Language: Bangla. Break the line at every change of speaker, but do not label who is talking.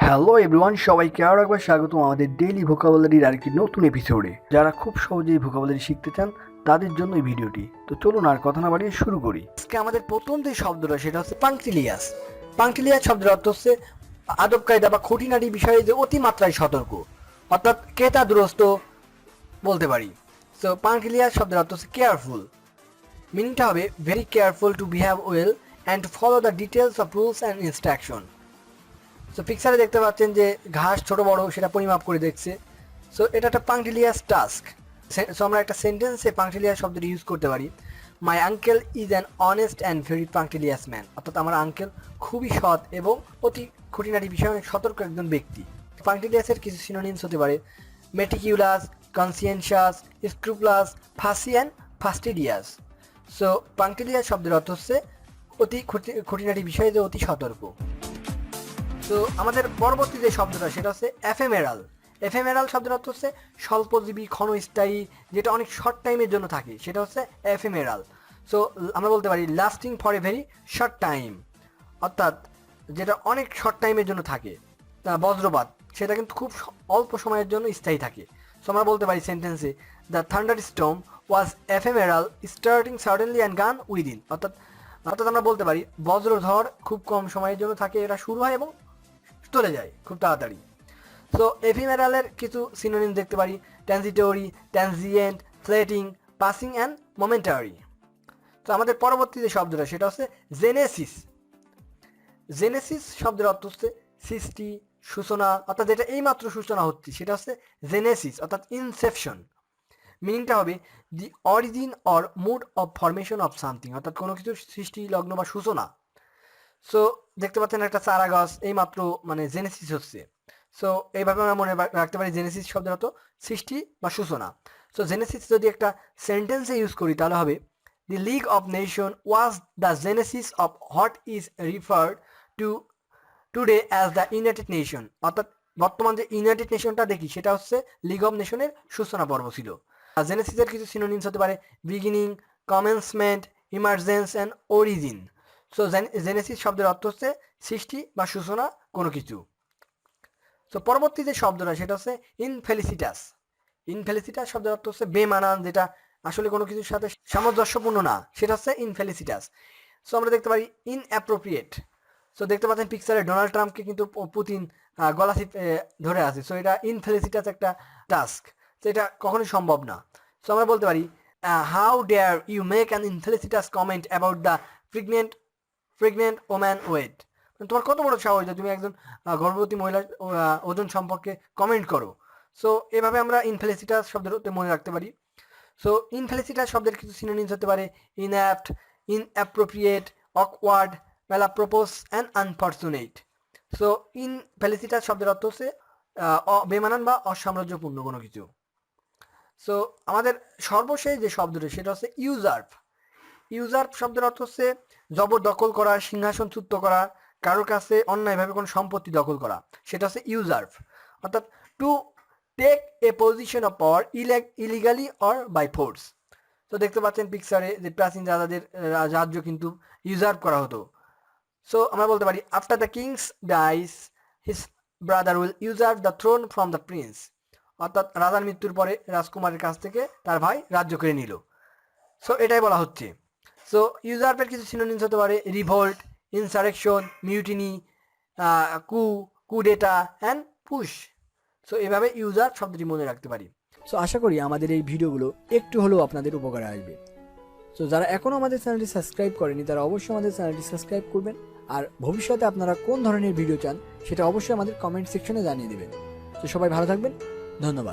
হ্যালো এভরিওয়ান, সবাইকে আরও একবার স্বাগতম আমাদের ডেইলি ভোকাবুলারির আরেকটি নতুন এপিসোডে। যারা খুব সহজেই ভোকাবুলারি শিখতে চান তাদের জন্য এই ভিডিওটি। তো চলুন আর কথা না বাড়িয়ে শুরু করি। আজকে আমাদের প্রথম যে শব্দটা সেটা হচ্ছে পাংটিলিয়াস। পাংটিলিয়াস শব্দের অর্থ হচ্ছে আদব কায়দা বা খুঁটিনাটি বিষয়ে যে অতিমাত্রায় সতর্ক, অর্থাৎ ক্রেতা দুরস্ত বলতে পারি। সো পাংটিলিয়াস শব্দের অর্থ হচ্ছে কেয়ারফুল। মিনিংটা হবে very careful to behave well and to follow the details of rules and instruction. So পিকচারে দেখতে পাচ্ছেন যে ঘাস ছোট বড় সেটা পরিমাপ করে দেখছে। সো এটা একটা পাংটিলিয়াস টাস্ক। সো আমরা একটা সেন্টেন্সে পাংটিলিয়াস শব্দটি ইউজ করতে পারি। My uncle is an honest and very punctilious man, অর্থাৎ আমার আঙ্কেল খুবই সৎ এবং অতি খুঁটিনাটি বিষয়ে অনেক সতর্ক একজন ব্যক্তি। পাংটিলিয়াসের কিছু সিনোনিমস হতে পারে meticulous, conscientious, scrupulous, fussy and fastidious. So punctilious শব্দের অর্থ হচ্ছে অতি খুঁটিনাটি বিষয়ে যে অতি সতর্ক। তো আমাদের পরবর্তী যে শব্দটা সেটা হচ্ছে এফেমেরাল। এফেমেরাল শব্দের অর্থ হচ্ছে স্বল্পজীবী, ক্ষণস্থায়ী, যেটা অনেক শর্ট টাইমের জন্য থাকে, সেটা হচ্ছে এফেমেরাল। সো আমরা বলতে পারি lasting for a very short time, অর্থাৎ যেটা অনেক শর্ট টাইমের জন্য থাকে। বজ্রপাত সেটা কিন্তু খুব অল্প সময়ের জন্য স্থায়ী থাকে। সো আমরা বলতে পারি সেন্টেন্সে the thunderstorm was ephemeral starting suddenly and gone within, অর্থাৎ আমরা বলতে পারি বজ্রঝড় খুব কম সময়ের জন্য থাকে, এটা শুরু হয় এবং চলে যায় খুব তাড়াতাড়ি। সো এফিমেরালের কিছু সিনোনিম দেখতে পারি transitory, transient, fleeting, passing and momentary. তো আমাদের পরবর্তী যে শব্দটা সেটা হচ্ছে জেনেসিস। জেনেসিস শব্দের অর্থ হচ্ছে সৃষ্টি, সূচনা, অর্থাৎ যেটা এইমাত্র সূচনা হচ্ছে সেটা হচ্ছে জেনেসিস, অর্থাৎ ইনসেপশন। মিনিংটা হবে the origin or mode of formation of something, অর্থাৎ কোনো কিছুর সৃষ্টি, লগ্ন বা সূচনা। সো দেখতে পাচ্ছেন একটা চারা গাছ এইমাত্র মানে জেনেসিস হচ্ছে। সো এইভাবে আমরা মনে রাখতে পারি জেনেসিস শব্দের অর্থ সৃষ্টি বা সূচনা। সো জেনেসিস যদি একটা সেন্টেন্সে ইউজ করি তাহলে হবে the League of Nation was the genesis of what is referred to today as the United Nation, অর্থাৎ বর্তমান যে ইউনাইটেড নেশনটা দেখি সেটা হচ্ছে লিগ অফ নেশনের সূচনা পর্ব ছিল। জেনেসিসের কিছু সিনোনিমস হতে পারে beginning, commencement, emergence and origin. So Genesis শব্দের অর্থ হচ্ছে সৃষ্টি বা সূচনা কোনো কিছু। সো পরবর্তী যে শব্দটা সেটা হচ্ছে ইনফেলিসিটাস। ইনফেলিসিটাস শব্দের অর্থ হচ্ছে বেমানান, যেটা আসলে কোনো কিছুর সাথে সামঞ্জস্যপূর্ণ না, সেটা হচ্ছে ইনফেলিসিটাস। সো আমরা দেখতে পারি ইনঅ্যাপ্রোপ্রিয়েট। সো দেখতে পাচ্ছেন পিকচারে ডোনাল্ড ট্রাম্পকে কিন্তু পুতিন গলা ধরে আছে। সো এটা ইনফেলিসিটাস একটা টাস্ক, তো এটা কখনোই সম্ভব না। সো আমরা বলতে পারি how dare you make an infelicitous comment about the pregnant woman weight, তোমার কত বড় সাহস যে তুমি একজন গর্ভবতী মহিলার ওজন সম্পর্কে কমেন্ট করো। সো এভাবে আমরা ইনফেলিসিটাস শব্দের মনে রাখতে পারি। সো ইনফেলিসিটাস শব্দের কিছু সিনোনিমস হতে পারে inapt, inappropriate, awkward, malapropos and unfortunate. So infelicitous শব্দের অর্থ হচ্ছে বেমানান বা অসাম্রাজ্যপূর্ণ কোনো কিছু। সো আমাদের সর্বশেষ যে শব্দটা সেটা হচ্ছে ইউজার্ভ। ইউজার্ভ শব্দের অর্থ হচ্ছে জবরদখল করা, সিংহাসনচ্যুত করা, কারোর কাছে অন্যায়ভাবে কোনো সম্পত্তি দখল করা, সেটা হচ্ছে ইউজার্ভ। অর্থাৎ to take a position of power illegally or by force. তো দেখতে পাচ্ছেন পিকচারে যে প্রাচীন রাজাদের রাজ্য কিন্তু ইউজার্ভ করা হতো। সো আমরা বলতে পারি after the kings dies his brother will usurp the throne from the prince, অর্থাৎ রাজার মৃত্যুর পরে রাজকুমারের কাছ থেকে তার ভাই রাজ্য কেড়ে নিল। সো এটাই বলা হচ্ছে। সো ইউজার্ভের কিছু সিনোনিমস হতে পারে revolt, insurrection, mutiny, coup d'etat and putsch. So এভাবে ইউজার্ভ শব্দটি মনে রাখতে পারি। সো আশা করি আমাদের এই ভিডিওগুলো একটু হলেও আপনাদের উপকারে আসবে। সো যারা এখনও আমাদের চ্যানেলটি সাবস্ক্রাইব করেনি তারা অবশ্যই আমাদের চ্যানেলটি সাবস্ক্রাইব করবেন, আর ভবিষ্যতে আপনারা কোন ধরনের ভিডিও চান সেটা অবশ্যই আমাদের কমেন্ট সেকশনে জানিয়ে দেবেন। তো সবাই ভালো থাকবেন, ধন্যবাদ।